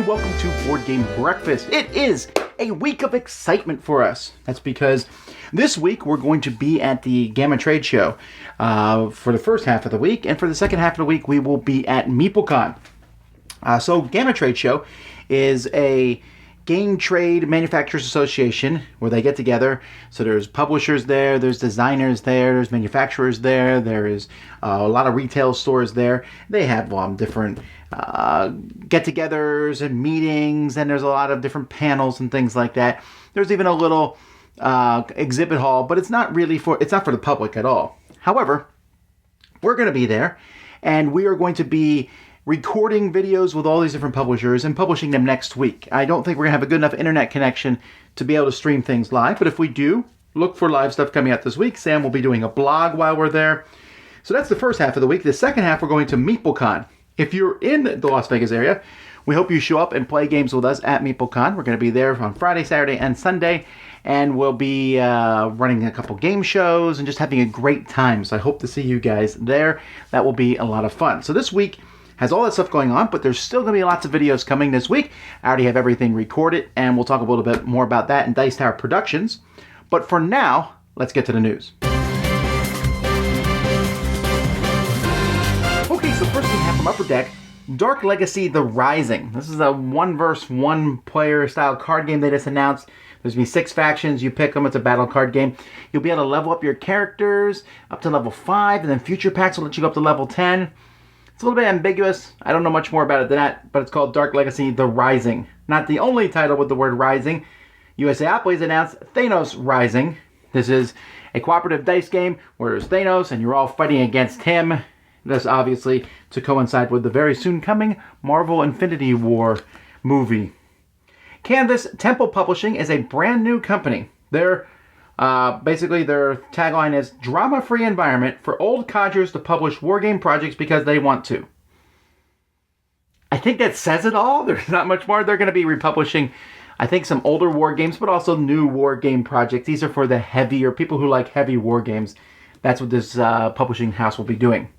everybody. Welcome to Board Game Breakfast. It is a week of excitement for us. That's because this week we're going to be at the Gamma Trade Show for the first half of the week, and for the second half of the week we will be at MeepleCon. So Gamma Trade Show is a game trade manufacturers association where they get together. So there's publishers there, there's designers there, there's manufacturers there, there is a lot of retail stores there. They have different get-togethers and meetings, and there's a lot of different panels and things like that. There's even a little exhibit hall, but it's not for the public at all. However, we're going to be there, and we are going to be recording videos with all these different publishers and publishing them next week. I don't think we're going to have a good enough internet connection to be able to stream things live, but if we do, look for live stuff coming out this week. Sam will be doing a blog while we're there. So that's the first half of the week. The second half, we're going to MeepleCon. If you're in the Las Vegas area, we hope you show up and play games with us at MeepleCon. We're going to be there on Friday, Saturday, and Sunday, and we'll be running a couple game shows and just having a great time. So I hope to see you guys there. That will be a lot of fun. So this week has all that stuff going on, but there's still going to be lots of videos coming this week. I already have everything recorded, and we'll talk a little bit more about that in Dice Tower Productions. But for now, let's get to the news. Okay, so first we have from Upper Deck, Dark Legacy: The Rising. This is a 1-versus-1 player style card game they just announced. There's going to be 6 factions. You pick them. It's a battle card game. You'll be able to level up your characters up to level 5, and then future packs will let you go up to level 10. It's a little bit ambiguous. I don't know much more about it than that, but it's called Dark Legacy: The Rising. Not the only title with the word Rising. USAopoly's announced Thanos Rising. This is a cooperative dice game where there's Thanos and you're all fighting against him. This obviously to coincide with the very soon coming Marvel Infinity War movie. Canvas Temple Publishing is a brand new company. Basically, their tagline is drama-free environment for old codgers to publish wargame projects because they want to. I think that says it all. There's not much more. They're going to be republishing, I think, some older war games, but also new war game projects. These are for the heavier people who like heavy war games. That's what this publishing house will be doing.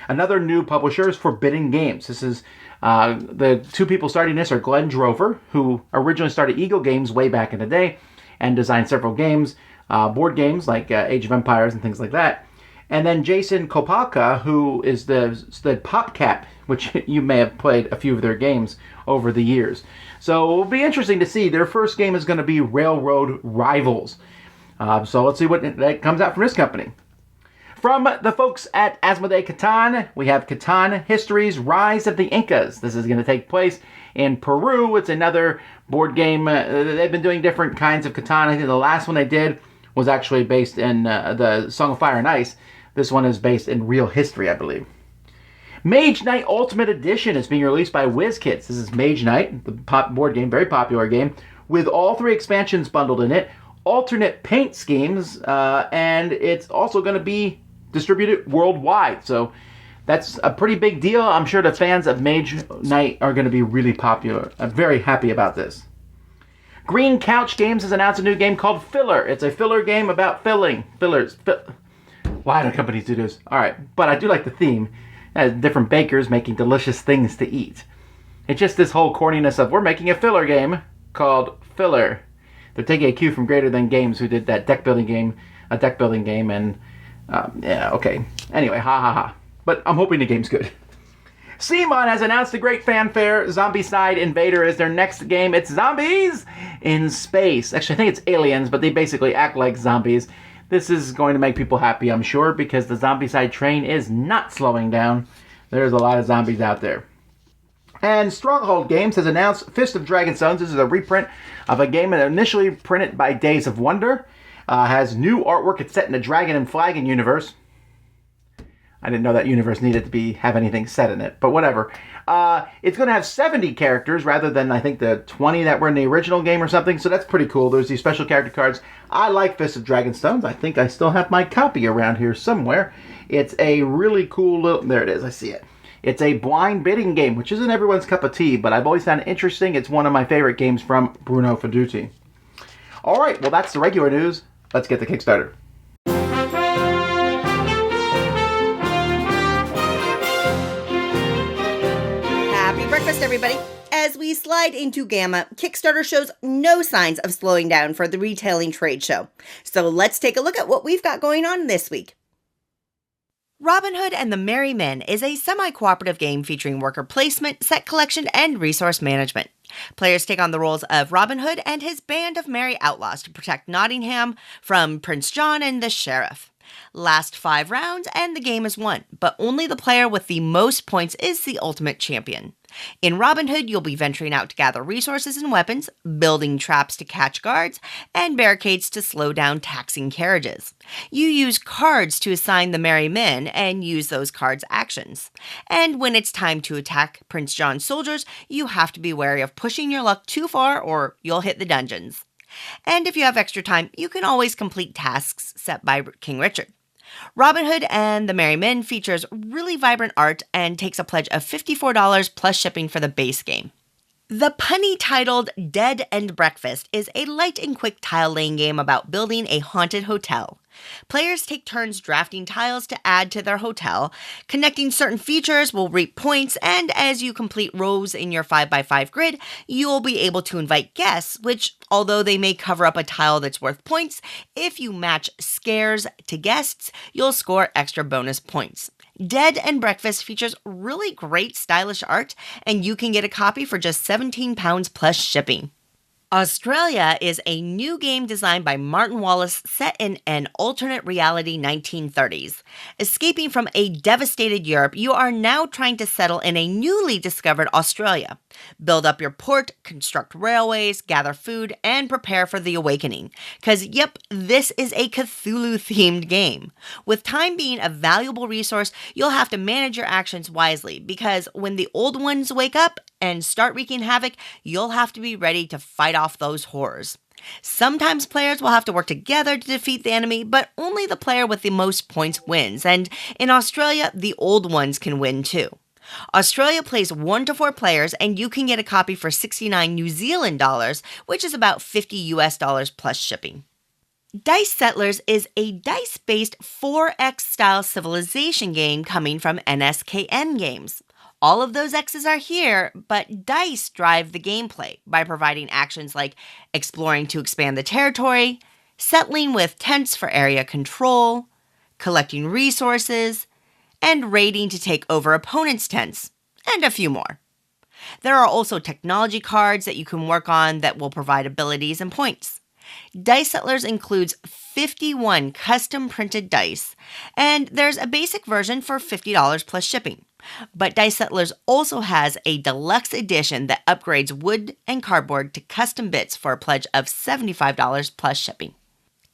Another new publisher is Forbidden Games. This is the two people starting this are Glenn Drover, who originally started Eagle Games way back in the day, and designed several games, board games like Age of Empires and things like that. And then Jason Kopalka, who is the PopCap, which you may have played a few of their games over the years. So it'll be interesting to see. Their first game is going to be Railroad Rivals. So let's see what that comes out from this company. From the folks at Asmodee Catan, we have Catan Histories: Rise of the Incas. This is going to take place in Peru. It's another board game. They've been doing different kinds of Catan. I think the last one they did was actually based in the Song of Fire and Ice. This one is based in real history, I believe. Mage Knight Ultimate Edition is being released by WizKids. This is Mage Knight, the board game, very popular game, with all 3 expansions bundled in it, alternate paint schemes, and it's also going to be distributed worldwide. So that's a pretty big deal. I'm sure the fans of Mage Knight are going to be really popular. I'm very happy about this. Green Couch Games has announced a new game called Filler. It's a filler game about filling. Fillers. Why do companies do this? Alright, but I do like the theme. It has different bakers making delicious things to eat. It's just this whole corniness of, we're making a filler game called Filler. They're taking a cue from Greater Than Games, who did that deck building game, and yeah, okay. Anyway, ha ha ha. But I'm hoping the game's good. CMON has announced a great fanfare. Zombicide Invader is their next game. It's zombies in space. Actually, I think it's aliens, but they basically act like zombies. This is going to make people happy, I'm sure, because the Zombicide train is not slowing down. There's a lot of zombies out there. And Stronghold Games has announced Fist of Dragonstones. This is a reprint of a game that initially printed by Days of Wonder. Has new artwork. It's set in the Dragon and Flagon universe. I didn't know that universe needed to have anything set in it, but whatever. It's going to have 70 characters rather than, I think, the 20 that were in the original game or something, so that's pretty cool. There's these special character cards. I like Fist of Dragonstones. I think I still have my copy around here somewhere. It's a really cool little... There it is. I see it. It's a blind bidding game, which isn't everyone's cup of tea, but I've always found it interesting. It's one of my favorite games from Bruno Fedduti. All right, well, that's the regular news. Let's get the Kickstarter. Happy breakfast, everybody. As we we slide into Gamma, Kickstarter shows no signs of slowing down for the retailing trade show. So let's take a look at what we've got going on this week. Robin Hood and the Merry Men is a semi-cooperative game featuring worker placement, set collection, and resource management. Players take on the roles of Robin Hood and his band of merry outlaws to protect Nottingham from Prince John and the Sheriff. Last 5 rounds and the game is won, but only the player with the most points is the ultimate champion. In Robin Hood, you'll be venturing out to gather resources and weapons, building traps to catch guards, and barricades to slow down taxing carriages. You use cards to assign the merry men and use those cards' actions. And when it's time to attack Prince John's soldiers, you have to be wary of pushing your luck too far or you'll hit the dungeons. And if you have extra time, you can always complete tasks set by King Richard. Robin Hood and the Merry Men features really vibrant art and takes a pledge of $54 plus shipping for the base game. The punny titled Dead and Breakfast is a light and quick tile laying game about building a haunted hotel. Players take turns drafting tiles to add to their hotel. Connecting certain features will reap points, and as you complete rows in your 5x5 grid, you'll be able to invite guests, which, although they may cover up a tile that's worth points, if you match scares to guests, you'll score extra bonus points. Dead and Breakfast features really great stylish art, and you can get a copy for just £17 plus shipping. Australia is a new game designed by Martin Wallace set in an alternate reality 1930s. Escaping from a devastated Europe, you are now trying to settle in a newly discovered Australia. Build up your port, construct railways, gather food, and prepare for the awakening. Because, yep, this is a Cthulhu-themed game. With time being a valuable resource, you'll have to manage your actions wisely, because when the old ones wake up and start wreaking havoc, you'll have to be ready to fight off those horrors. Sometimes players will have to work together to defeat the enemy, but only the player with the most points wins, and in Australia, the old ones can win too. Australia plays 1 to 4 players, and you can get a copy for 69 New Zealand dollars, which is about $50 US plus shipping. Dice Settlers is a dice-based 4X style civilization game coming from NSKN Games. All of those X's are here, but dice drive the gameplay by providing actions like exploring to expand the territory, settling with tents for area control, collecting resources, and raiding to take over opponents' tents, and a few more. There are also technology cards that you can work on that will provide abilities and points. Dice Settlers includes 51 custom-printed dice, and there's a basic version for $50 plus shipping. But Dice Settlers also has a deluxe edition that upgrades wood and cardboard to custom bits for a pledge of $75 plus shipping.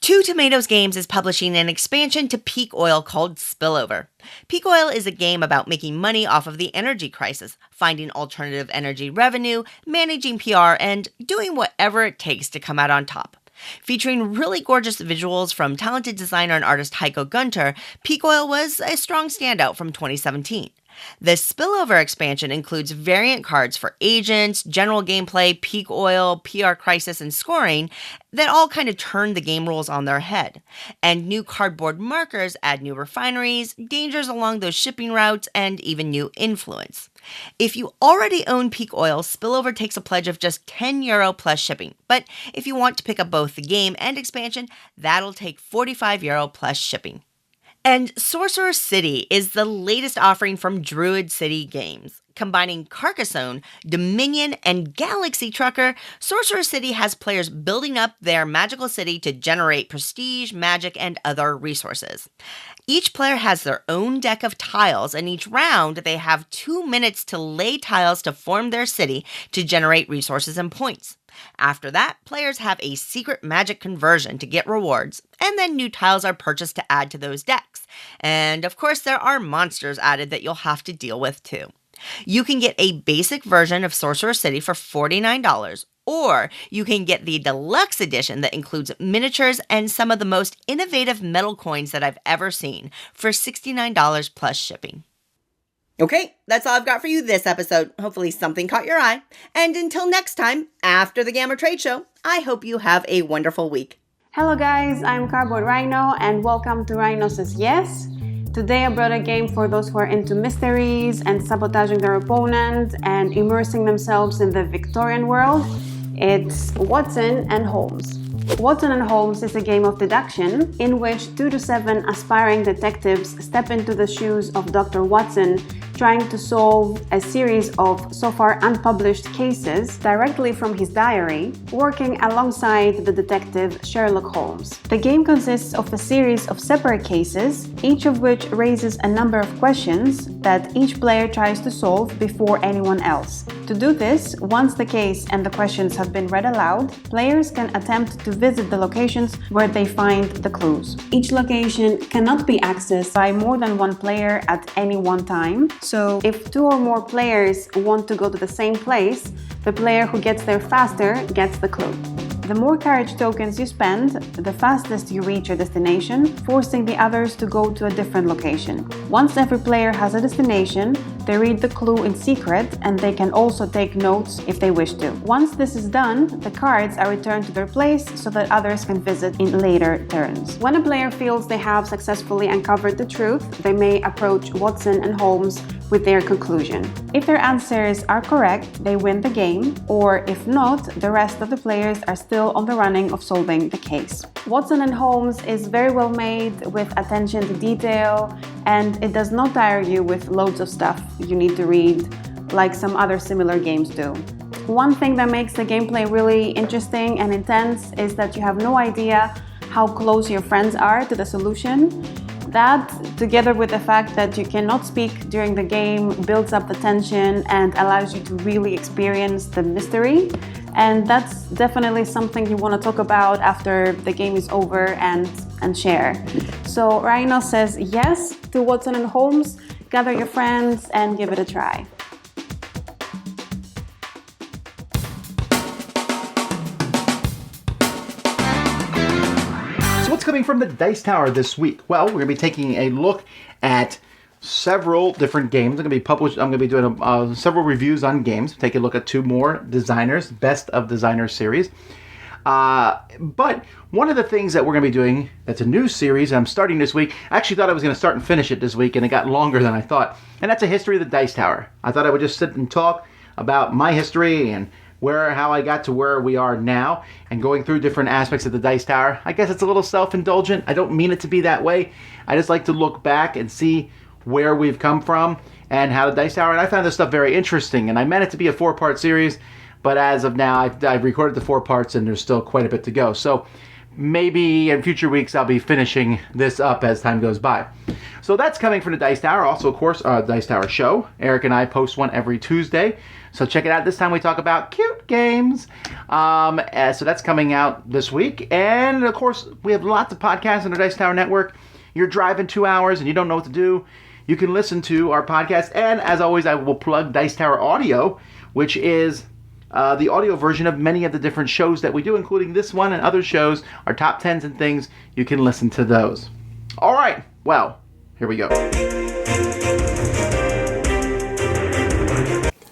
Two Tomatoes Games is publishing an expansion to Peak Oil called Spillover. Peak Oil is a game about making money off of the energy crisis, finding alternative energy revenue, managing PR, and doing whatever it takes to come out on top. Featuring really gorgeous visuals from talented designer and artist Heiko Gunter, Peak Oil was a strong standout from 2017. The Spillover expansion includes variant cards for agents, general gameplay, peak oil, PR crisis, and scoring that all kind of turn the game rules on their head. And new cardboard markers add new refineries, dangers along those shipping routes, and even new influence. If you already own Peak Oil, Spillover takes a pledge of just €10 plus shipping. But if you want to pick up both the game and expansion, that'll take €45 plus shipping. And Sorcerer City is the latest offering from Druid City Games. Combining Carcassonne, Dominion, and Galaxy Trucker, Sorcerer City has players building up their magical city to generate prestige, magic, and other resources. Each player has their own deck of tiles, and each round they have 2 minutes to lay tiles to form their city to generate resources and points. After that, players have a secret magic conversion to get rewards, and then new tiles are purchased to add to those decks. And of course, there are monsters added that you'll have to deal with too. You can get a basic version of Sorcerer City for $49, or you can get the deluxe edition that includes miniatures and some of the most innovative metal coins that I've ever seen for $69 plus shipping. Okay, that's all I've got for you this episode. Hopefully something caught your eye. And until next time, after the Gamma Trade Show, I hope you have a wonderful week. Hello guys, I'm Cardboard Rhino and welcome to Rhino Says Yes. Today I brought a game for those who are into mysteries and sabotaging their opponent and immersing themselves in the Victorian world. It's Watson and Holmes. Watson and Holmes is a game of deduction in which 2 to 7 aspiring detectives step into the shoes of Dr. Watson, trying to solve a series of so far unpublished cases directly from his diary, working alongside the detective Sherlock Holmes. The game consists of a series of separate cases, each of which raises a number of questions that each player tries to solve before anyone else. To do this, once the case and the questions have been read aloud, players can attempt to visit the locations where they find the clues. Each location cannot be accessed by more than one player at any one time, so if 2 or more players want to go to the same place, the player who gets there faster gets the clue. The more courage tokens you spend, the fastest you reach your destination, forcing the others to go to a different location. Once every player has a destination, they read the clue in secret and they can also take notes if they wish to. Once this is done, the cards are returned to their place so that others can visit in later turns. When a player feels they have successfully uncovered the truth, they may approach Watson and Holmes with their conclusion. If their answers are correct, they win the game, or if not, the rest of the players are still on the running of solving the case. Watson and Holmes is very well made with attention to detail, and it does not tire you with loads of stuff you need to read like some other similar games do. One thing that makes the gameplay really interesting and intense is that you have no idea how close your friends are to the solution. That, together with the fact that you cannot speak during the game, builds up the tension and allows you to really experience the mystery. And that's definitely something you want to talk about after the game is over and share. So Rhino says yes to Watson and Holmes. Gather your friends and give it a try. What's coming from the Dice Tower this week? Well, we're going to be taking a look at several different games. I'm going to be doing several reviews on games. Take a look at 2 more designers, Best of Designers series. But one of the things that we're going to be doing, that's a new series, and I'm starting this week. I actually thought I was going to start and finish it this week, and it got longer than I thought. And that's a history of the Dice Tower. I thought I would just sit and talk about my history and how I got to where we are now, and going through different aspects of the Dice Tower. I guess it's a little self-indulgent. I don't mean it to be that way. I just like to look back and see where we've come from and how the Dice Tower, and I found this stuff very interesting, and I meant it to be a 4-part series, but as of now, I've recorded the 4 parts, and there's still quite a bit to go. So maybe in future weeks, I'll be finishing this up as time goes by. So that's coming from the Dice Tower. Also, of course, Dice Tower show. Eric and I post one every Tuesday. So check it out. This time we talk about cute games. So that's coming out this week. And, of course, we have lots of podcasts on the Dice Tower Network. You're driving 2 hours and you don't know what to do. You can listen to our podcast. And, as always, I will plug Dice Tower Audio, which is the audio version of many of the different shows that we do, including this one and other shows, our top 10s and things. You can listen to those. All right. Well, here we go.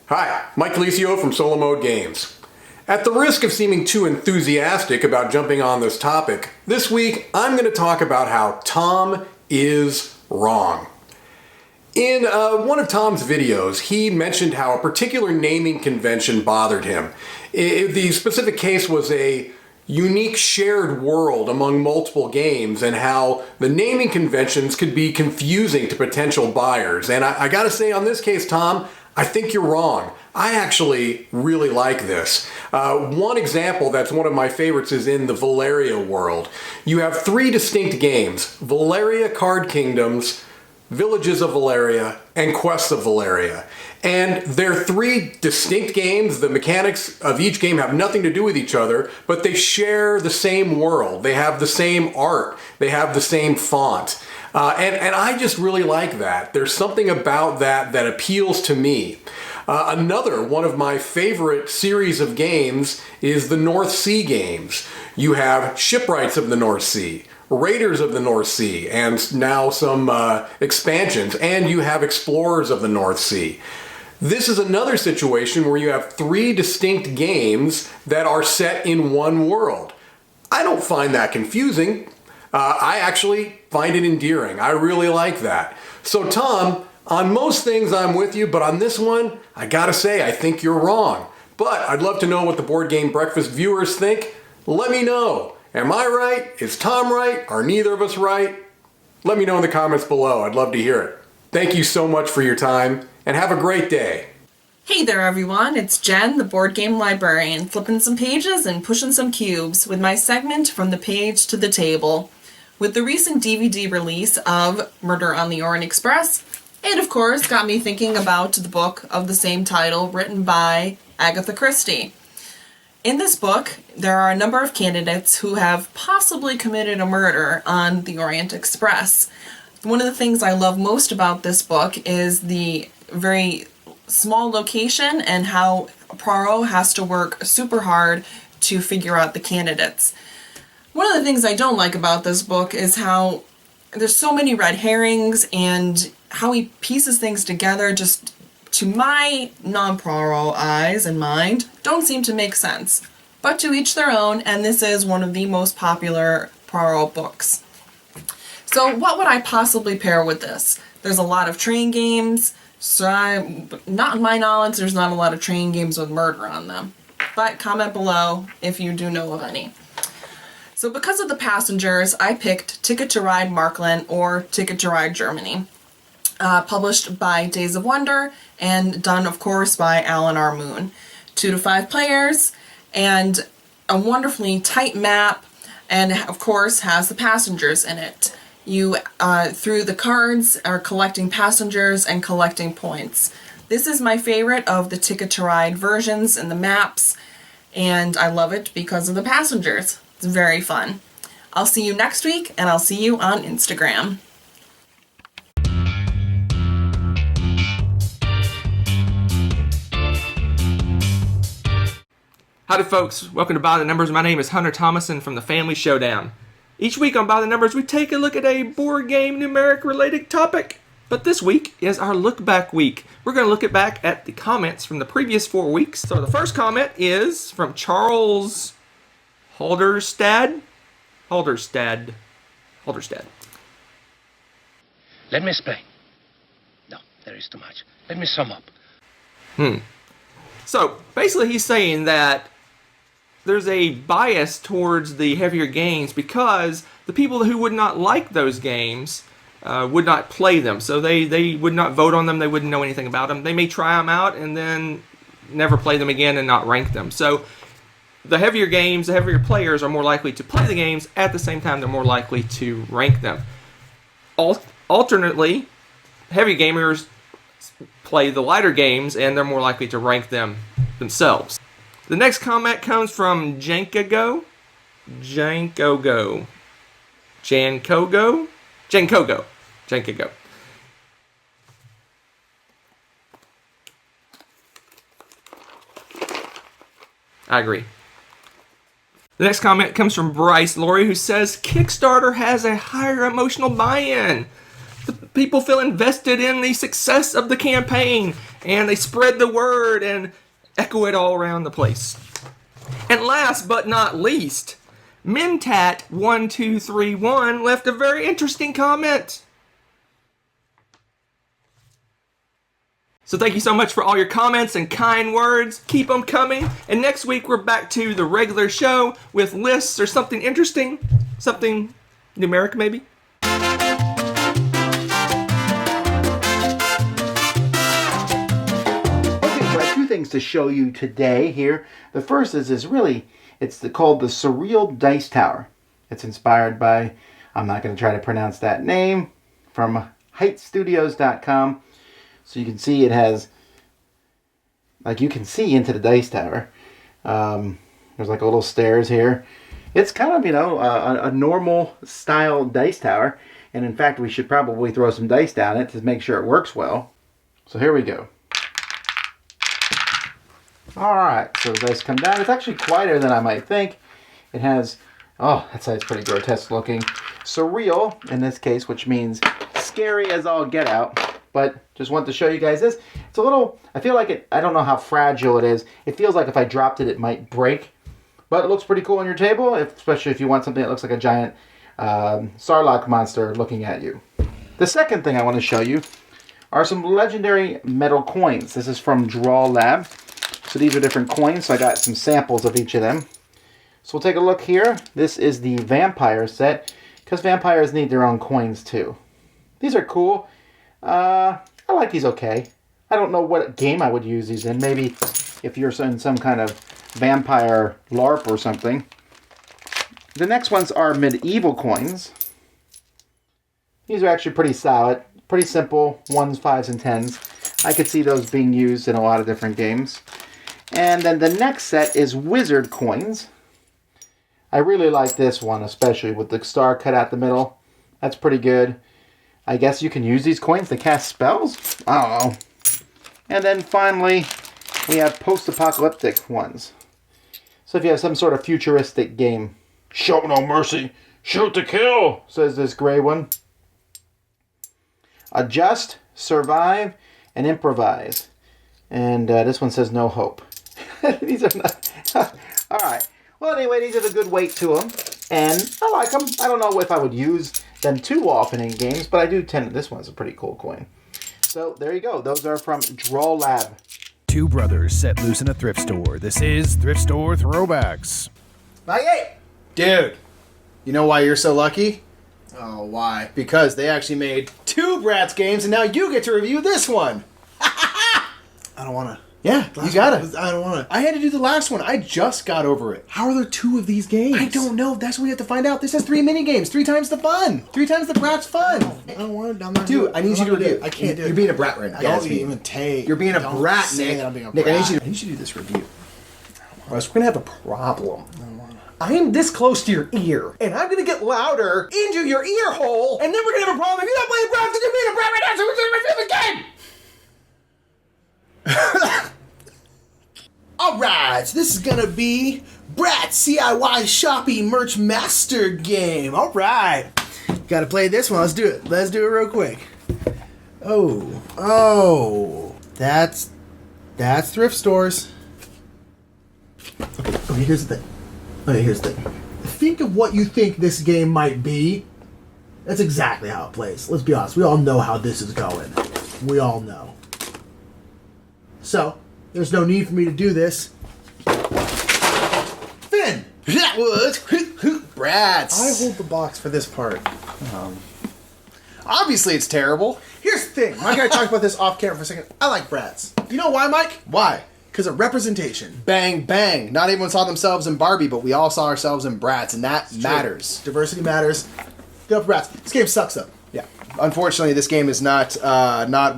Hi, Mike Licio from Solomode Games. At the risk of seeming too enthusiastic about jumping on this topic, this week I'm going to talk about how Tom is wrong. In one of Tom's videos, he mentioned how a particular naming convention bothered him. The specific case was a unique shared world among multiple games, and how the naming conventions could be confusing to potential buyers. And I gotta say, on this case, Tom, I think you're wrong. I actually really like this. One example that's one of my favorites is in the Valeria world. You have 3 distinct games: Valeria Card Kingdoms, Villages of Valeria, and Quests of Valeria. And they're 3 distinct games. The mechanics of each game have nothing to do with each other, but they share the same world. They have the same art. They have the same font. And I just really like that. There's something about that appeals to me. Another one of my favorite series of games is the North Sea games. You have Shipwrights of the North Sea, Raiders of the North Sea, and now some expansions, and you have Explorers of the North Sea. This is another situation where you have 3 distinct games that are set in one world. I don't find that confusing. I actually find it endearing. I really like that. So Tom, on most things I'm with you, but on this one, I gotta say, I think you're wrong. But I'd love to know what the Board Game Breakfast viewers think. Let me know. Am I right? Is Tom right? Are neither of us right? Let me know in the comments below. I'd love to hear it. Thank you so much for your time, and have a great day. Hey there everyone, it's Jen, the board game librarian, flipping some pages and pushing some cubes with my segment From the Page to the Table. With the recent DVD release of Murder on the Orient Express, it of course got me thinking about the book of the same title written by Agatha Christie. In this book, there are a number of candidates who have possibly committed a murder on the Orient Express. One of the things I love most about this book is the very small location and how Poirot has to work super hard to figure out the candidates. One of the things I don't like about this book is how there's so many red herrings and how he pieces things together just, to my non-Poirot eyes and mind, don't seem to make sense. But to each their own, and this is one of the most popular Poirot books. So what would I possibly pair with this? There's a lot of train games. Not in my knowledge, there's not a lot of train games with murder on them. But comment below if you do know of any. So because of the passengers, I picked Ticket to Ride Markland or Ticket to Ride Germany. Published by Days of Wonder and done, of course, by Alan R. Moon. 2 to 5 players and a wonderfully tight map, and of course has the passengers in it. You, through the cards, are collecting passengers and collecting points. This is my favorite of the Ticket to Ride versions and the maps, and I love it because of the passengers. It's very fun. I'll see you next week, and I'll see you on Instagram. Howdy folks, welcome to By the Numbers. My name is Hunter Thomason from the Family Showdown. Each week on By the Numbers, we take a look at a board game numeric related topic. But this week is our look back week. We're going to look back at the comments from the previous 4 weeks. So the first comment is from Charles Halderstad. Let me explain. No, there is too much. Let me sum up. So basically he's saying that there's a bias towards the heavier games because the people who would not like those games would not play them. So they would not vote on them. They wouldn't know anything about them. They may try them out and then never play them again and not rank them. So the heavier games, the heavier players are more likely to play the games. At the same time, they're more likely to rank them. Alternately, heavy gamers play the lighter games and they're more likely to rank them themselves. The next comment comes from Jankogo. I agree. The next comment comes from Bryce Laurie, who says Kickstarter has a higher emotional buy-in. The people feel invested in the success of the campaign, and they spread the word and echo it all around the place. And last but not least, Mintat1231 left a very interesting comment. So thank you so much for all your comments and kind words. Keep them coming. And next week we're back to the regular show with lists or something interesting. Something numeric maybe. Things to show you today here. The first is called the Surreal Dice Tower. It's inspired by, I'm not going to try to pronounce that name, from heightstudios.com. So you can see it has, like you can see into the dice tower. There's like a little stairs here. It's kind of, a normal style dice tower. And in fact, we should probably throw some dice down it to make sure it works well. So here we go. Alright, so the dice come down. It's actually quieter than I might think. It has, that side's pretty grotesque looking. Surreal, in this case, which means scary as all get out. But just want to show you guys this. It's a little, I feel like it, I don't know how fragile it is. It feels like if I dropped it, it might break. But it looks pretty cool on your table, especially if you want something that looks like a giant Sarlacc monster looking at you. The second thing I want to show you are some legendary metal coins. This is from Draw Lab. So these are different coins, so I got some samples of each of them. So we'll take a look here. This is the vampire set, because vampires need their own coins too. These are cool. I like these okay. I don't know what game I would use these in. Maybe if you're in some kind of vampire LARP or something. The next ones are medieval coins. These are actually pretty solid. Pretty simple. 1s, 5s, and 10s. I could see those being used in a lot of different games. And then the next set is wizard coins. I really like this one, especially with the star cut out the middle. That's pretty good. I guess you can use these coins to cast spells? I don't know. And then finally, we have post-apocalyptic ones. So if you have some sort of futuristic game, show no mercy, shoot to kill, says this gray one. Adjust, survive, and improvise. And this one says no hope. These are not... Alright. Well, anyway, these have a good weight to them. And I like them. I don't know if I would use them too often in games, but I do tend to... This one's a pretty cool coin. So, there you go. Those are from Draw Lab. Two brothers set loose in a thrift store. This is Thrift Store Throwbacks. Dude, you know why you're so lucky? Oh, why? Because they actually made 2 Bratz games, and now you get to review this one. I don't want to. Yeah, you got it. I don't want to. I had to do the last one. I just got over it. How are there 2 of these games? I don't know. That's what we have to find out. This has 3 mini games, 3 times the fun, 3 times the Bratz fun. I don't want to. I'm not Dude, I need you to review. I can't do it. You're being a brat right now. I don't even take. You're being a don't brat, say Nick. that I'm being a Nick, brat. I need you to do this review. Or else we're gonna have a problem. I am this close to your ear, and I'm gonna get louder into your ear hole, and then we're gonna have a problem if you don't play the Bratz, then you're being a brat right now, so we're gonna review the game! Alright, so this is gonna be Bratz CIY Shoppy Merch Master Game. Alright. Gotta play this one. Let's do it. Let's do it real quick. Oh. That's thrift stores. Okay, here's the thing. Think of what you think this game might be. That's exactly how it plays. Let's be honest. We all know how this is going. We all know. So, there's no need for me to do this. Finn! That was Bratz. I hold the box for this part. Obviously, it's terrible. Here's the thing. Mike and I talked about this off camera for a second. I like Bratz. You know why, Mike? Why? Because of representation. Bang, bang. Not everyone saw themselves in Barbie, but we all saw ourselves in Bratz, and that matters. Diversity matters. Go for Bratz. This game sucks, though. Yeah. Unfortunately, this game is not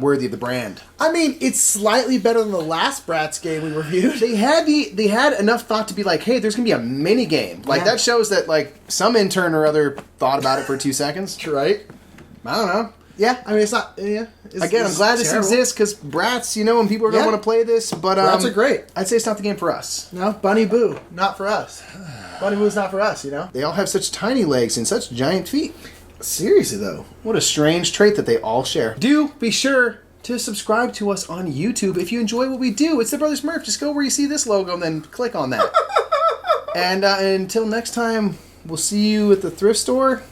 worthy of the brand. I mean, it's slightly better than the last Bratz game we reviewed. They had enough thought to be like, hey, there's gonna be a mini game. Like that shows that like some intern or other thought about it for 2 seconds. Right? I don't know. Yeah, I mean, it's not... Yeah, Again, I'm glad this exists because Bratz, you know, and people are gonna want to play this, but Bratz are great. I'd say it's not the game for us. No, Bunny Boo, not for us. Bunny Boo's not for us, you know? They all have such tiny legs and such giant feet. Seriously, though. What a strange trait that they all share. Do be sure to subscribe to us on YouTube if you enjoy what we do. It's the Brothers Murph. Just go where you see this logo and then click on that. And until next time, we'll see you at the thrift store.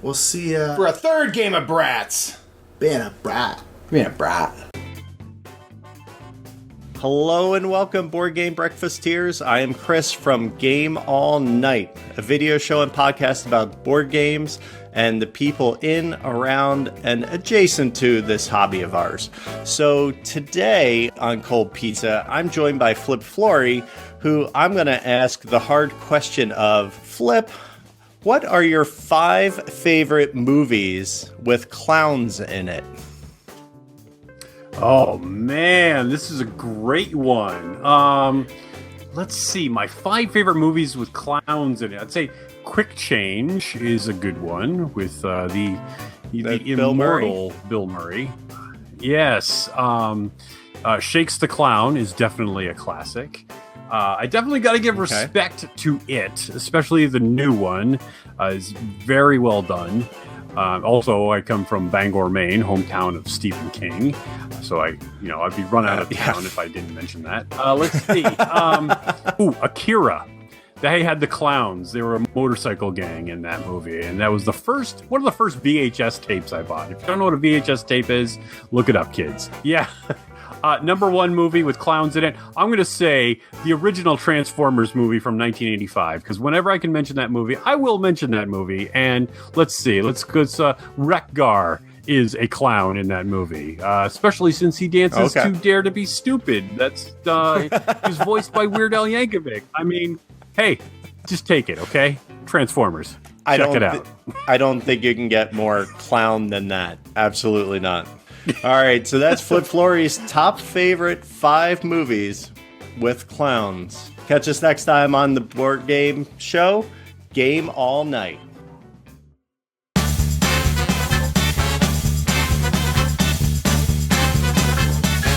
We'll see you... For a third game of Bratz. Being a brat. Being a brat. Hello and welcome, Board Game Breakfasteers. I am Chris from Game All Nite, a video show and podcast about board games and the people in, around, and adjacent to this hobby of ours. So today on Cold Pizza, I'm joined by Flip Flory, who I'm going to ask the hard question of, Flip, what are your 5 favorite movies with clowns in it? Oh man, this is a great one. Let's see, my 5 favorite movies with clowns in it. I'd say Quick Change is a good one with the immortal Bill Murray. Yes, Shakes the Clown is definitely a classic. I definitely got to give respect to it, especially the new one. Is very well done. Also, I come from Bangor, Maine, hometown of Stephen King. So I'd be run out of town if I didn't mention that. Let's see. Akira. They had the clowns. They were a motorcycle gang in that movie, and that was one of the first VHS tapes I bought. If you don't know what a VHS tape is, look it up, kids. Yeah. Number one movie with clowns in it, I'm going to say the original Transformers movie from 1985, because whenever I can mention that movie, I will mention that movie. And let's see, Wreck-Gar is a clown in that movie, especially since he dances to Dare to Be Stupid. That's he's voiced by Weird Al Yankovic. I mean, hey, just take it, okay? Transformers. Check it out. I don't think you can get more clown than that. Absolutely not. All right, so that's Flip Flory's top favorite 5 movies with clowns. Catch us next time on the board game show, Game All Nite.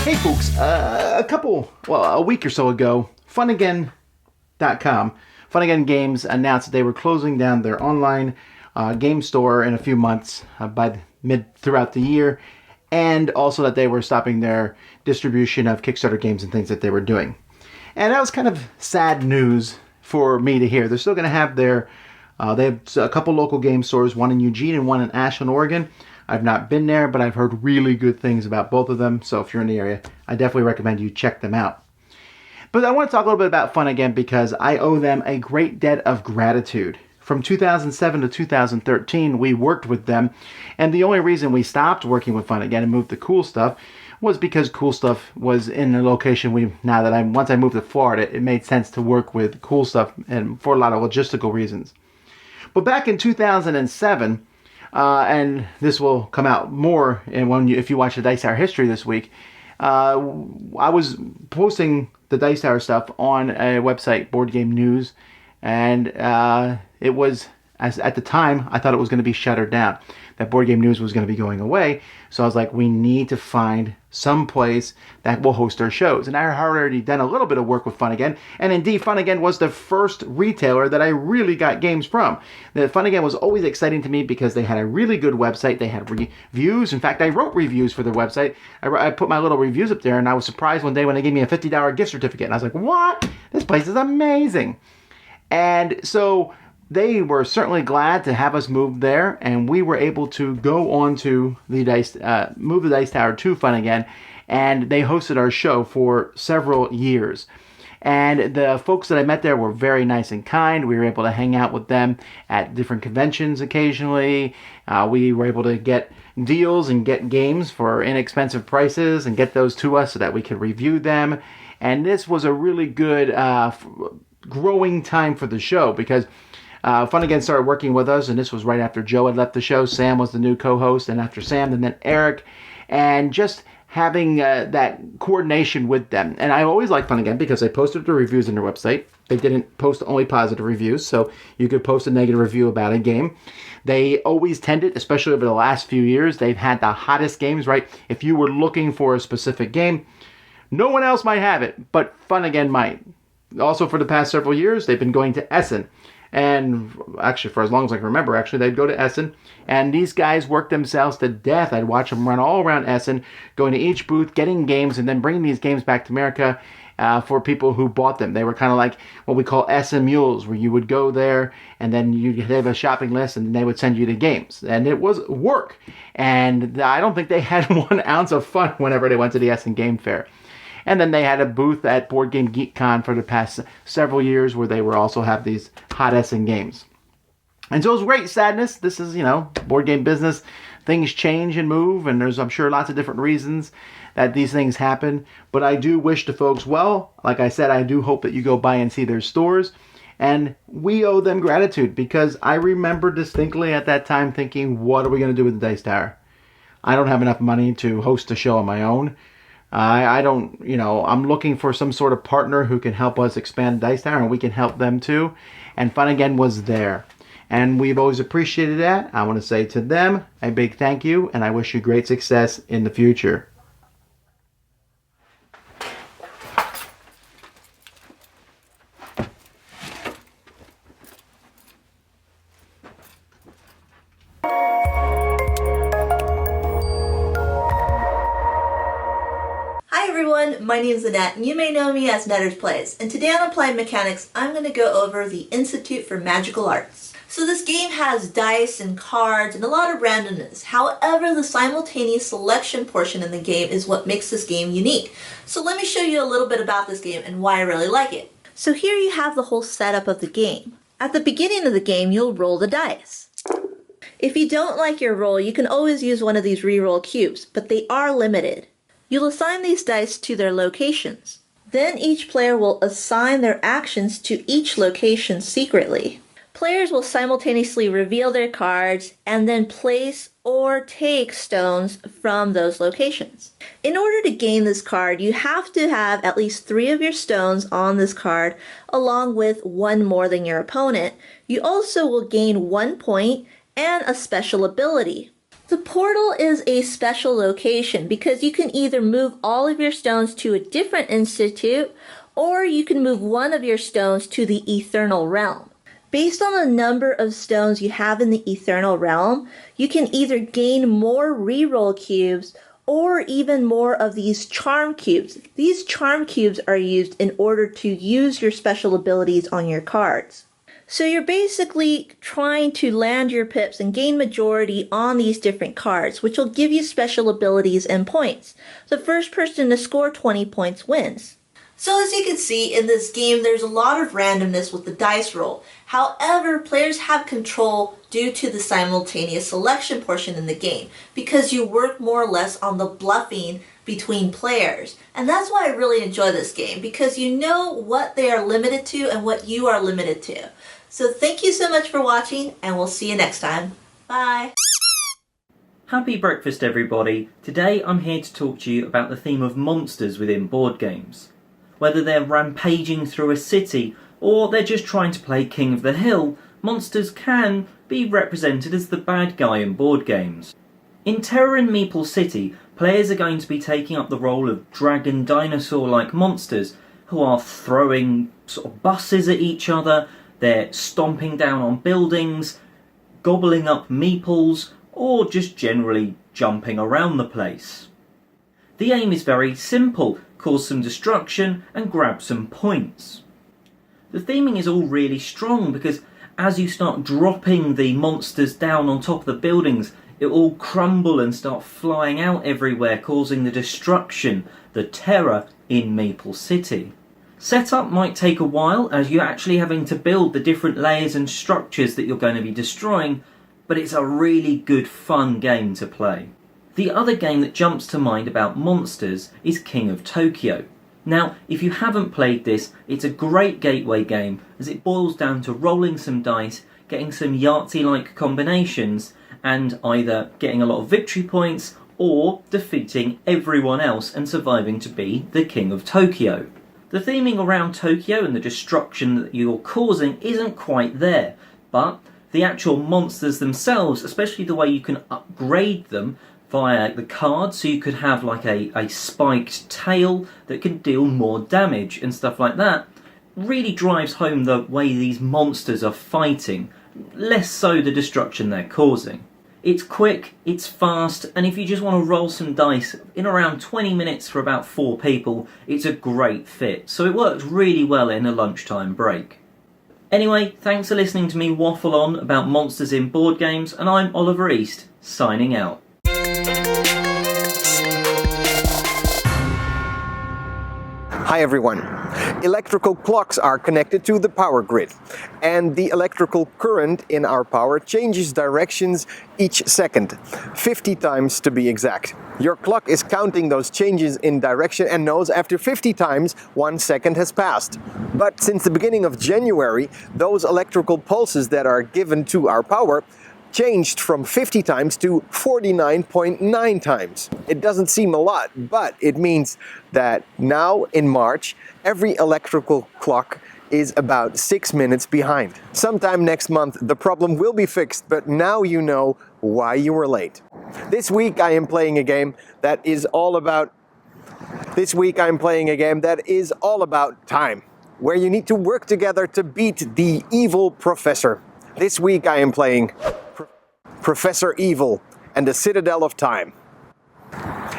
Hey folks, a week or so ago, FunAgain.com, FunAgain Games announced that they were closing down their online game store in a few months throughout the year, and also that they were stopping their distribution of Kickstarter games and things that they were doing. And that was kind of sad news for me to hear. They're still going to have they have a couple local game stores, one in Eugene and one in Ashland, Oregon. I've not been there, but I've heard really good things about both of them. So if you're in the area, I definitely recommend you check them out. But I want to talk a little bit about FunAgain because I owe them a great debt of gratitude. From 2007 to 2013, we worked with them, and the only reason we stopped working with FunAgain and moved to Cool Stuff was because Cool Stuff was in the location once I moved to Florida, it made sense to work with Cool Stuff, and for a lot of logistical reasons. But back in 2007, and this will come out more if you watch the Dice Tower history this week, I was posting the Dice Tower stuff on a website, Board Game News, and it was, at the time, I thought it was going to be shuttered down. That Board Game News was going to be going away. So I was like, we need to find some place that will host our shows. And I had already done a little bit of work with FunAgain. And indeed, FunAgain was the first retailer that I really got games from. The FunAgain was always exciting to me because they had a really good website. They had reviews. In fact, I wrote reviews for their website. I put my little reviews up there, and I was surprised one day when they gave me a $50 gift certificate. And I was like, what? This place is amazing. And so they were certainly glad to have us move there, and we were able to go on to move the Dice Tower to FunAgain, and they hosted our show for several years. And the folks that I met there were very nice and kind. We were able to hang out with them at different conventions occasionally. We were able to get deals and get games for inexpensive prices and get those to us so that we could review them. And this was a really good growing time for the show because FunAgain started working with us, and this was right after Joe had left the show. Sam was the new co-host, and after Sam, and then Eric, and just having that coordination with them. And I always liked FunAgain because they posted the reviews on their website. They didn't post only positive reviews, so you could post a negative review about a game. They always tended, especially over the last few years, they've had the hottest games, right? If you were looking for a specific game, no one else might have it, but FunAgain might. Also, for the past several years, they've been going to Essen. And actually, for as long as I can remember, they'd go to Essen. And these guys worked themselves to death. I'd watch them run all around Essen, going to each booth, getting games, and then bringing these games back to America for people who bought them. They were kind of like what we call Essen mules, where you would go there, and then you'd have a shopping list, and they would send you the games. And it was work. And I don't think they had 1 ounce of fun whenever they went to the Essen Game Fair. And then they had a booth at Board Game Geek Con for the past several years where they were also have these hot Essen games. And so it was great sadness. This is, board game business. Things change and move, and there's, I'm sure, lots of different reasons that these things happen. But I do wish the folks well. Like I said, I do hope that you go by and see their stores. And we owe them gratitude because I remember distinctly at that time thinking, what are we going to do with the Dice Tower? I don't have enough money to host a show on my own. I don't, I'm looking for some sort of partner who can help us expand Dice Tower, and we can help them too. And FunAgain was there. And we've always appreciated that. I want to say to them a big thank you, and I wish you great success in the future. everyone, my name is Annette, and you may know me as Netters Plays. And today on Applied Mechanics, I'm going to go over the Institute for Magical Arts. So this game has dice and cards and a lot of randomness. However, the simultaneous selection portion in the game is what makes this game unique. So let me show you a little bit about this game and why I really like it. So here you have the whole setup of the game. At the beginning of the game, you'll roll the dice. If you don't like your roll, you can always use one of these reroll cubes, but they are limited. You'll assign these dice to their locations. Then each player will assign their actions to each location secretly. Players will simultaneously reveal their cards and then place or take stones from those locations. In order to gain this card, you have to have at least 3 of your stones on this card, along with 1 more than your opponent. You also will gain 1 point and a special ability. The portal is a special location because you can either move all of your stones to a different institute, or you can move 1 of your stones to the Eternal Realm. Based on the number of stones you have in the Eternal Realm, you can either gain more reroll cubes or even more of these charm cubes. These charm cubes are used in order to use your special abilities on your cards. So you're basically trying to land your pips and gain majority on these different cards, which will give you special abilities and points. The first person to score 20 points wins. So as you can see, in this game, there's a lot of randomness with the dice roll. However, players have control due to the simultaneous selection portion in the game, because you work more or less on the bluffing between players. And that's why I really enjoy this game, because you know what they are limited to and what you are limited to. So thank you so much for watching, and we'll see you next time. Bye! Happy breakfast, everybody. Today I'm here to talk to you about the theme of monsters within board games. Whether they're rampaging through a city or they're just trying to play King of the Hill, monsters can be represented as the bad guy in board games. In Terror in Meeple City, players are going to be taking up the role of dragon dinosaur-like monsters who are throwing sort of buses at each other, they're stomping down on buildings, gobbling up meeples, or just generally jumping around the place. The aim is very simple: cause some destruction and grab some points. The theming is all really strong because as you start dropping the monsters down on top of the buildings, it will all crumble and start flying out everywhere, causing the destruction, the terror in Meeple City. Setup might take a while as you're actually having to build the different layers and structures that you're going to be destroying, but it's a really good fun game to play. The other game that jumps to mind about monsters is King of Tokyo. Now, if you haven't played this, it's a great gateway game as it boils down to rolling some dice, getting some Yahtzee-like combinations, and either getting a lot of victory points or defeating everyone else and surviving to be the King of Tokyo. The theming around Tokyo and the destruction that you're causing isn't quite there, but the actual monsters themselves, especially the way you can upgrade them via the cards, so you could have like a spiked tail that can deal more damage and stuff like that, really drives home the way these monsters are fighting, less so the destruction they're causing. It's quick, it's fast, and if you just want to roll some dice in around 20 minutes for about 4 people, it's a great fit. So it works really well in a lunchtime break. Anyway, thanks for listening to me waffle on about monsters in board games, and I'm Oliver East, signing out. Hi everyone. Electrical clocks are connected to the power grid, and the electrical current in our power changes directions each second, 50 times to be exact. Your clock is counting those changes in direction and knows after 50 times 1 second has passed. But since the beginning of January, those electrical pulses that are given to our power changed from 50 times to 49.9 times. It doesn't seem a lot, but it means that now in March, every electrical clock is about 6 minutes behind. Sometime next month, the problem will be fixed, but now you know why you were late. This week I am playing a game that is all about time, where you need to work together to beat the evil professor. This week I am playing Professor Evil and the Citadel of Time.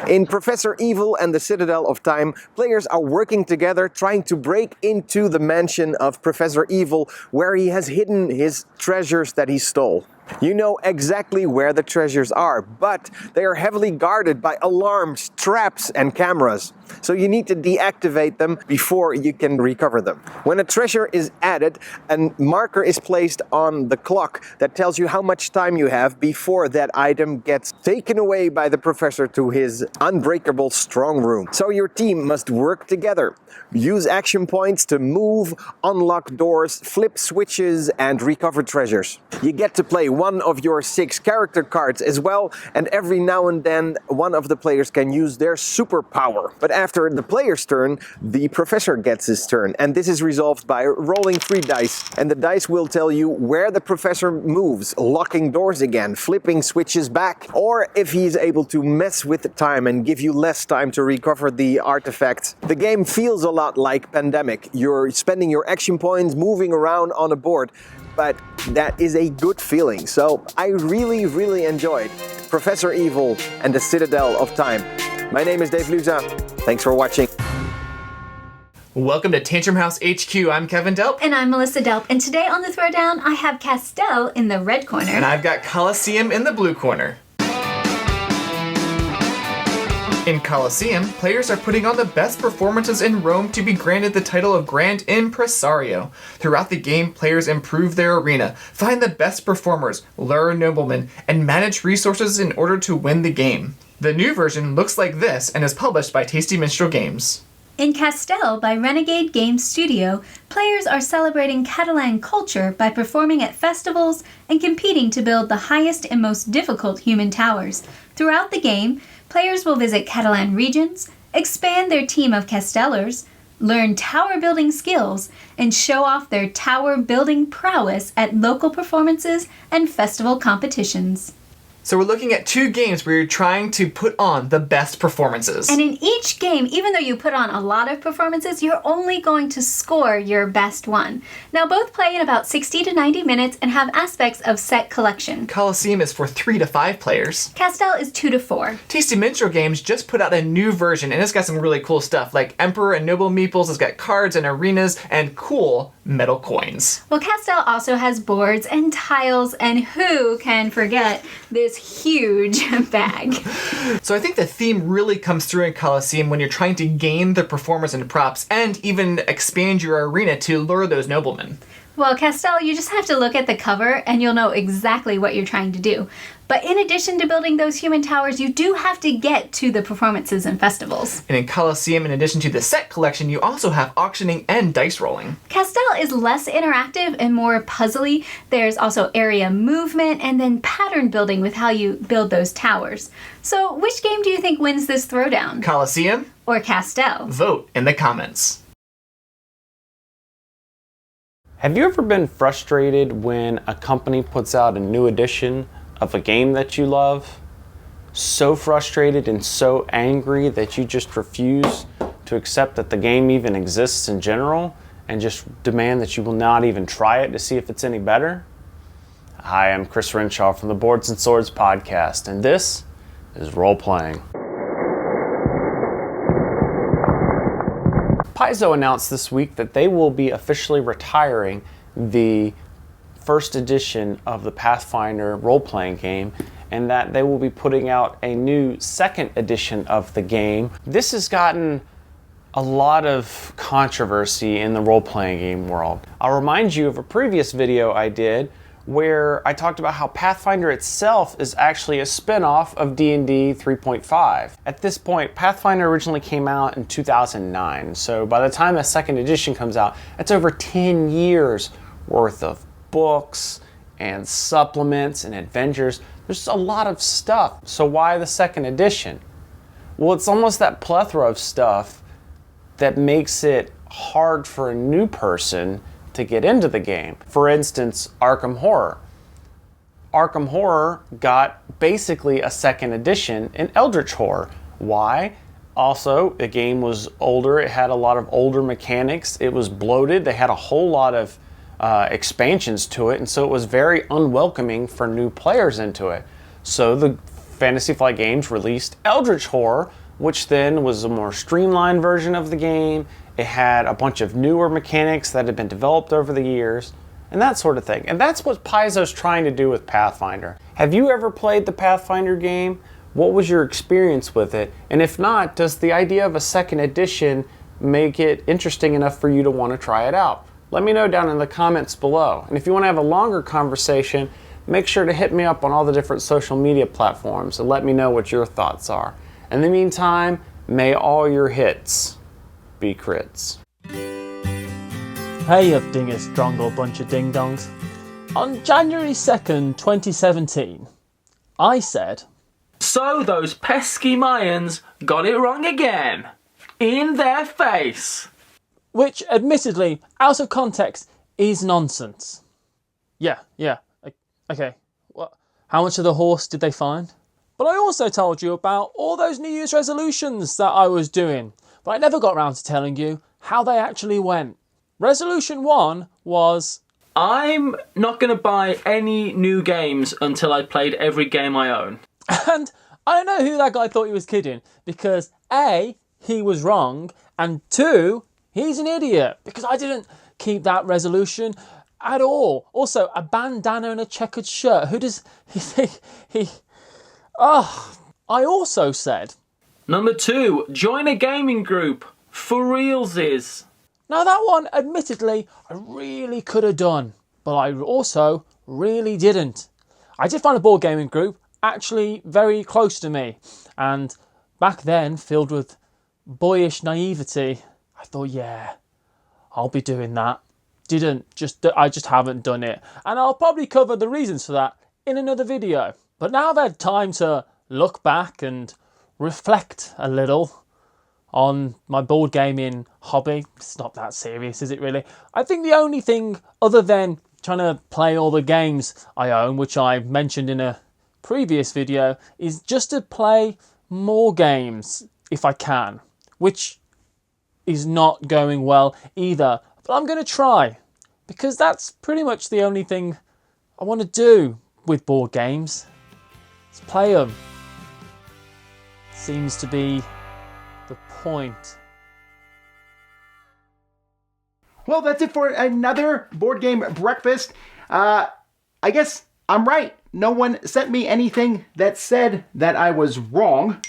In Professor Evil and the Citadel of Time, players are working together trying to break into the mansion of Professor Evil where he has hidden his treasures that he stole. You know exactly where the treasures are, but they are heavily guarded by alarms, traps, and cameras. So you need to deactivate them before you can recover them. When a treasure is added, a marker is placed on the clock that tells you how much time you have before that item gets taken away by the professor to his unbreakable strong room. So your team must work together. Use action points to move, unlock doors, flip switches, and recover treasures. You get to play one of your 6 character cards as well, and every now and then one of the players can use their superpower. But after the player's turn, the professor gets his turn, and this is resolved by rolling 3 dice, and the dice will tell you where the professor moves, locking doors again, flipping switches back, or if he's able to mess with the time and give you less time to recover the artifact. The game feels a lot like Pandemic. You're spending your action points moving around on a board, but that is a good feeling. So I really enjoyed Professor Evil and the Citadel of Time. My name is Dave Luza. Thanks for watching. Welcome to Tantrum House HQ. I'm Kevin Delp. And I'm Melissa Delp. And today on the Throwdown, I have Castell in the red corner. And I've got Coliseum in the blue corner. In Coliseum, players are putting on the best performances in Rome to be granted the title of Grand Impresario. Throughout the game, players improve their arena, find the best performers, lure noblemen, and manage resources in order to win the game. The new version looks like this and is published by Tasty Minstrel Games. In Castell by Renegade Games Studio, players are celebrating Catalan culture by performing at festivals and competing to build the highest and most difficult human towers. Throughout the game, players will visit Catalan regions, expand their team of Castellers, learn tower building skills, and show off their tower building prowess at local performances and festival competitions. So we're looking at 2 games where you're trying to put on the best performances. And in each game, even though you put on a lot of performances, you're only going to score your best one. Now, both play in about 60 to 90 minutes and have aspects of set collection. Coliseum is for 3 to 5 players. Castell is 2 to 4. Tasty Minstrel Games just put out a new version, and it's got some really cool stuff, like Emperor and Noble Meeples. It's got cards and arenas and cool metal coins. Well, Castell also has boards and tiles, and who can forget this huge bag? So I think the theme really comes through in Coliseum when you're trying to gain the performers and props and even expand your arena to lure those noblemen. Well, Castell, you just have to look at the cover and you'll know exactly what you're trying to do. But in addition to building those human towers, you do have to get to the performances and festivals. And in Coliseum, in addition to the set collection, you also have auctioning and dice rolling. Castell is less interactive and more puzzly. There's also area movement and then pattern building with how you build those towers. So which game do you think wins this throwdown? Coliseum or Castell? Vote in the comments. Have you ever been frustrated when a company puts out a new edition of a game that you love? So frustrated and so angry that you just refuse to accept that the game even exists in general and just demand that you will not even try it to see if it's any better? Hi, I'm Chris Renshaw from the Boards and Swords podcast, and this is Role Playing. Paizo announced this week that they will be officially retiring the first edition of the Pathfinder role-playing game, and that they will be putting out a new second edition of the game. This has gotten a lot of controversy in the role-playing game world. I'll remind you of a previous video I did where I talked about how Pathfinder itself is actually a spin-off of D&D 3.5. At this point, Pathfinder originally came out in 2009, so by the time the second edition comes out, it's over 10 years worth of books and supplements and adventures. There's a lot of stuff, so why the second edition? Well, it's almost that plethora of stuff that makes it hard for a new person to get into the game. For instance, Arkham Horror. Arkham Horror got basically a second edition in Eldritch Horror. Why? Also, the game was older, it had a lot of older mechanics, it was bloated, they had a whole lot of expansions to it, and so it was very unwelcoming for new players into it. So the Fantasy Flight Games released Eldritch Horror, which then was a more streamlined version of the game. It had a bunch of newer mechanics that had been developed over the years, and that sort of thing. And that's what Paizo's trying to do with Pathfinder. Have you ever played the Pathfinder game? What was your experience with it? And if not, does the idea of a second edition make it interesting enough for you to want to try it out? Let me know down in the comments below. And if you want to have a longer conversation, make sure to hit me up on all the different social media platforms and let me know what your thoughts are. In the meantime, may all your hits be crits. Hey, you dingus drongle bunch of ding-dongs. On January 2nd, 2017, I said, "So those pesky Mayans got it wrong again. In their face." Which, admittedly, out of context, is nonsense. Yeah, okay. What? How much of the horse did they find? But I also told you about all those New Year's resolutions that I was doing, but I never got around to telling you how they actually went. Resolution 1 was, I'm not going to buy any new games until I played every game I own. And I don't know who that guy thought he was kidding, because A, he was wrong, and 2, he's an idiot, because I didn't keep that resolution at all. Also, a bandana and a checkered shirt. Who does he think he... I also said, Number 2, join a gaming group. For realsies. Now that one, admittedly, I really could have done, but I also really didn't. I did find a board gaming group actually very close to me, and back then, filled with boyish naivety, I thought, yeah, I'll be doing that. I just haven't done it, and I'll probably cover the reasons for that in another video. But now I've had time to look back and reflect a little on my board gaming hobby. It's not that serious, is it really? I think the only thing other than trying to play all the games I own, which I mentioned in a previous video, is just to play more games if I can, which is not going well either. But I'm going to try, because that's pretty much the only thing I want to do with board games. Is play them. Seems to be the point. Well, that's it for another board game breakfast. I guess I'm right. No one sent me anything that said that I was wrong.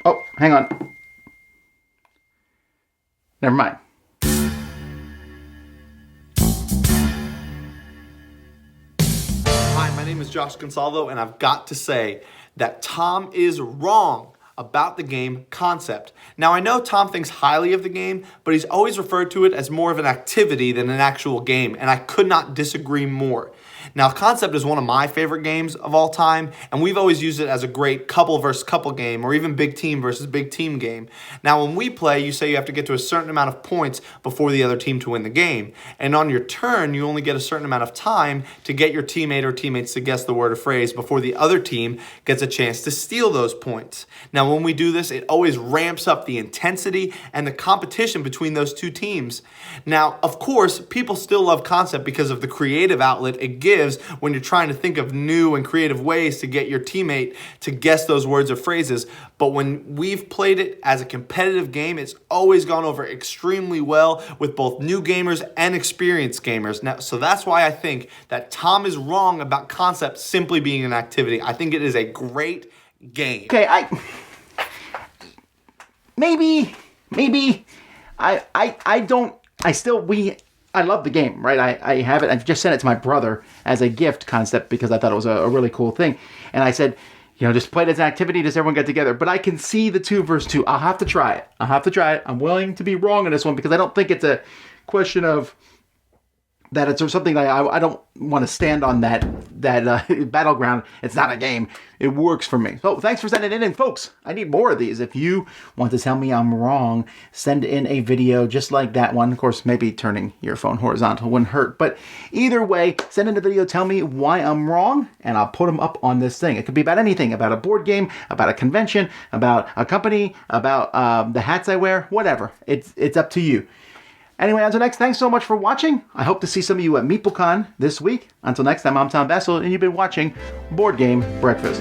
Oh, hang on. Never mind. Hi, my name is Josh Gonsalvo, and I've got to say that Tom is wrong about the game Concept. Now, I know Tom thinks highly of the game, but he's always referred to it as more of an activity than an actual game, and I could not disagree more. Now, Concept is one of my favorite games of all time, and we've always used it as a great couple versus couple game, or even big team versus big team game. Now, when we play, you say you have to get to a certain amount of points before the other team to win the game. And on your turn, you only get a certain amount of time to get your teammate or teammates to guess the word or phrase before the other team gets a chance to steal those points. Now, when we do this, it always ramps up the intensity and the competition between those two teams. Now, of course, people still love Concept because of the creative outlet it gives when you're trying to think of new and creative ways to get your teammate to guess those words or phrases. But when we've played it as a competitive game, it's always gone over extremely well with both new gamers and experienced gamers. Now, so that's why I think that Tom is wrong about Concept simply being an activity. I think it is a great game. Okay, I love the game, right? I have it. I've just sent it to my brother as a gift Concept because I thought it was a really cool thing. And I said, just play it as an activity. Does everyone get together? But I can see the 2 versus 2. I'll have to try it. I'm willing to be wrong on this one because I don't think it's a question of that it's something that I don't want to stand on that battleground. It's not a game. It works for me. So thanks for sending it in, folks. I need more of these. If you want to tell me I'm wrong, send in a video just like that one. Of course, maybe turning your phone horizontal wouldn't hurt. But either way, send in a video. Tell me why I'm wrong, and I'll put them up on this thing. It could be about anything. About a board game, about a convention, about a company, about the hats I wear, whatever. It's up to you. Anyway, until next, thanks so much for watching. I hope to see some of you at MeepleCon this week. Until next time, I'm Tom Vasel, and you've been watching Board Game Breakfast.